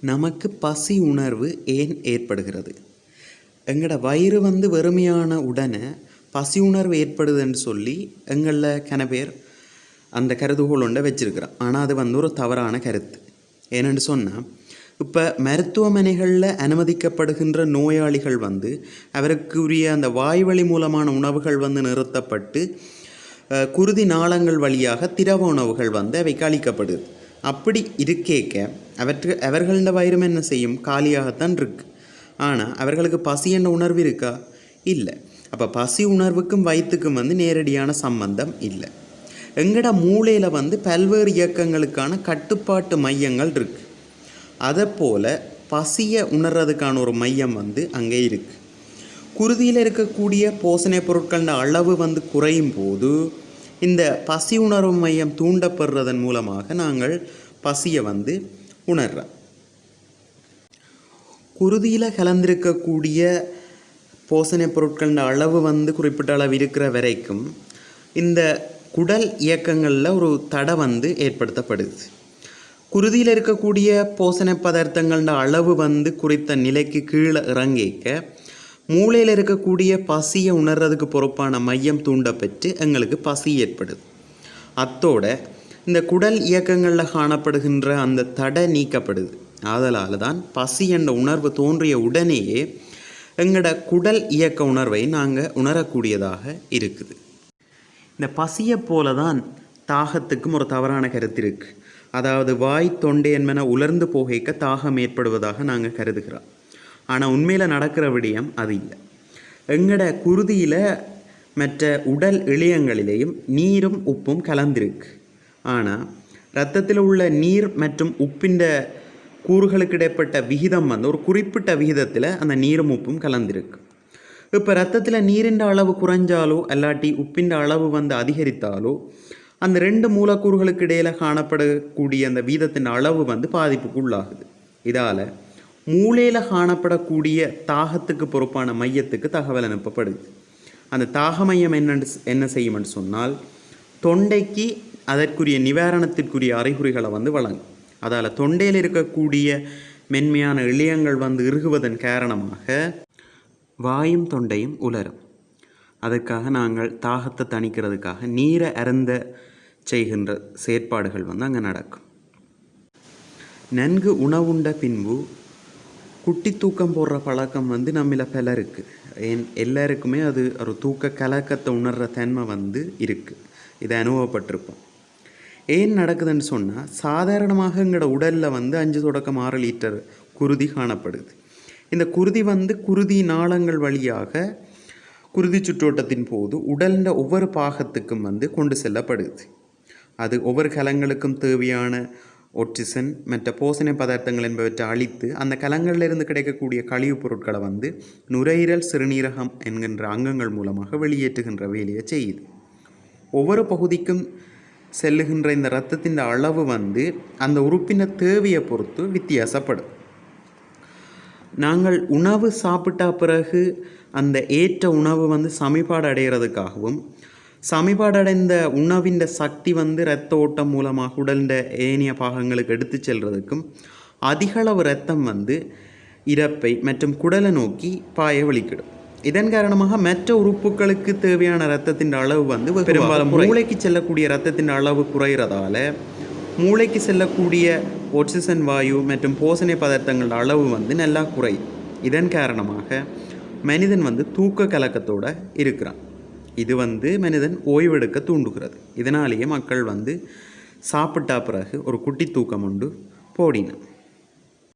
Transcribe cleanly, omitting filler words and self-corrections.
நமக்கு பசி உணர்வு ஏன் ஏற்படுகிறது? எங்களோட வயிறு வெறுமையான உடனே பசி உணர்வு ஏற்படுதுன்னு சொல்லி எங்களில் கன பேர் அந்த கருதுகோள் ஒன்றை வச்சிருக்கிறோம். ஆனால் அது ஒரு தவறான கருத்து. ஏன்னு சொன்னால், இப்போ மருத்துவமனைகளில் அனுமதிக்கப்படுகின்ற நோயாளிகள் அவருக்குரிய அந்த வாய்வழி மூலமான உணவுகள் நிறுத்தப்பட்டு குருதி நாளங்கள் வழியாக திரவ உணவுகள் அவைக்கு அளிக்கப்படுது. அப்படி இருக்கேக்க அவர்கள வயிறும் என்ன செய்யும்? காலியாகத்தான் இருக்கு. ஆனால் அவர்களுக்கு பசி என்ற உணர்வு இருக்கா? இல்லை. அப்போ பசி உணர்வுக்கும் வயிற்றுக்கும் நேரடியான சம்பந்தம் இல்லை. எங்கட மூளையில் பல்வேறு இயக்கங்களுக்கான கட்டுப்பாட்டு மையங்கள் இருக்குது. அதை போல் பசியை உணர்றதுக்கான ஒரு மையம் அங்கே இருக்குது. குருதியில் இருக்கக்கூடிய போஷணை பொருட்கள அளவு குறையும் போது இந்த பசி உணர்வு மையம் தூண்டப்படுறதன் மூலமாக நாங்கள் பசியை உணர்றோம். குருதியில் கலந்திருக்கக்கூடிய போஷணை பொருட்கள அளவு குறிப்பிட்ட அளவு இருக்கிற வரைக்கும் இந்த குடல் இயக்கங்களில் ஒரு தடை ஏற்படுத்தப்படுது. குருதியில் இருக்கக்கூடிய போஷணை பதார்த்தங்கள அளவு குறித்த நிலைக்கு கீழே இறங்கிக்க மூளையில் இருக்கக்கூடிய பசியை உணர்றதுக்கு பொறுப்பான மையம் தூண்டப்பட்டு எங்களுக்கு பசி ஏற்படுது. அத்தோட இந்த குடல் இயக்கங்களில் காணப்படுகின்ற அந்த தடை நீக்கப்படுது. ஆதலால் தான் பசி என்ற உணர்வு தோன்றிய உடனேயே எங்களோட குடல் இயக்க உணர்வை நாங்கள் உணரக்கூடியதாக இருக்குது. இந்த பசியை போல தான் தாகத்துக்கும் ஒரு தவறான கருத்து இருக்குது. அதாவது வாய் தொண்டை என்பன உலர்ந்து போகைக்க தாகம் ஏற்படுவதாக நாங்கள் கருதுகிறோம். ஆனால் உண்மையில் நடக்கிற விடயம் அது இல்லை. எங்களோட குருதியில் மற்ற உடல் இழையங்களிலேயும் நீரும் உப்பும் கலந்திருக்கு. ஆனால் இரத்தத்தில் உள்ள நீர் மற்றும் உப்பின் கூறுகளுக்கு இடைப்பட்ட விகிதம் ஒரு குறிப்பிட்ட விகிதத்தில் அந்த நீரும் உப்பும் கலந்திருக்கு. இப்போ இரத்தத்தில் நீரின் அளவு குறைஞ்சாலோ அல்லாட்டி உப்பின் அளவு அதிகரித்தாலோ அந்த ரெண்டு மூலக்கூறுகளுக்கு இடையில் காணப்படக்கூடிய அந்த வீதத்தின் அளவு பாதிப்புக்கு உள்ளாகுது. இதால் மூளையில் காணப்படக்கூடிய தாகத்துக்கு பொறுப்பான மையத்துக்கு தகவல் அனுப்பப்படுது. அந்த தாக மையம் என்ன செய்யும்னு சொன்னால், தொண்டைக்கு அதற்குரிய நிவாரணத்திற்குரிய அறிகுறிகளை வழங்கும். அதால் தொண்டையில் இருக்கக்கூடிய மென்மையான இழையங்கள் இறுகுவதன் காரணமாக வாயும் தொண்டையும் உலரும். அதுக்காக நாங்கள் தாகத்தை தணிக்கிறதுக்காக நீரை அருந்த செய்கின்ற செயற்பாடுகள் அங்கே நடக்கும். நன்கு உணவுண்ட பின்பு குட்டி தூக்கம் போடுற பழக்கம் நம்மள பலருக்கு, எல்லாருக்குமே அது ஒரு தூக்க கலக்கத்தை உணர்கிற தன்மை இருக்குது. இதை அனுபவப்பட்டிருப்போம். ஏன் நடக்குதுன்னு சொன்னால், சாதாரணமாக எங்களோட உடலில் 5 தொடக்கம் 6 லிட்டர் குருதி காணப்படுது. இந்த குருதி குருதி நாளங்கள் வழியாக குருதி சுற்றோட்டத்தின் போது உடலின் ஒவ்வொரு பாகத்துக்கும் கொண்டு செல்லப்படுது. அது ஒவ்வொரு கலங்களுக்கும் தேவையான ஆக்சிஜன் மற்ற போஷணை பதார்த்தங்கள் என்பவற்றை அழித்து அந்த கலங்களிலிருந்து கிடைக்கக்கூடிய கழிவுப் பொருட்களை நுரையீரல் சிறுநீரகம் என்கின்ற அங்கங்கள் மூலமாக வெளியேற்றுகின்ற வேலையை செய்யுது. ஒவ்வொரு பகுதிக்கும் செல்லுகின்ற இந்த இரத்தத்தின் அளவு அந்த உறுப்பின தேவையை பொறுத்து வித்தியாசப்படும். நாங்கள் உணவு சாப்பிட்ட பிறகு அந்த ஏற்ற உணவு சமிபாடு அடைகிறதுக்காகவும் சமிபாடு அடைந்த உணவின் சக்தி இரத்த ஓட்டம் மூலமாக உடலின் ஏனைய பாகங்களுக்கு எடுத்து செல்றதுக்கும் அதிகளவு இரத்தம் இறப்பை மற்றும் குடலை நோக்கி பாய வலிக்கிடும். இதன் காரணமாக மற்ற உறுப்புகளுக்கு தேவையான இரத்தத்தின் அளவு பெரும்பாலும் மூளைக்கு செல்லக்கூடிய இரத்தத்தின் அளவு குறைகிறதால மூளைக்கு செல்லக்கூடிய ஆக்சிஜன் வாயு மற்றும் போஷணை பதார்த்தங்களோட அளவு நல்லா குறையும். இதன் காரணமாக மனிதன் தூக்க கலக்கத்தோடு இருக்கிறான். இது மனிதன் ஓய்வெடுக்க தூண்டுகிறது. இதனாலேயே மக்கள் சாப்பிட்டா பிறகு ஒரு குட்டி தூக்கம் உண்டு போடினான்.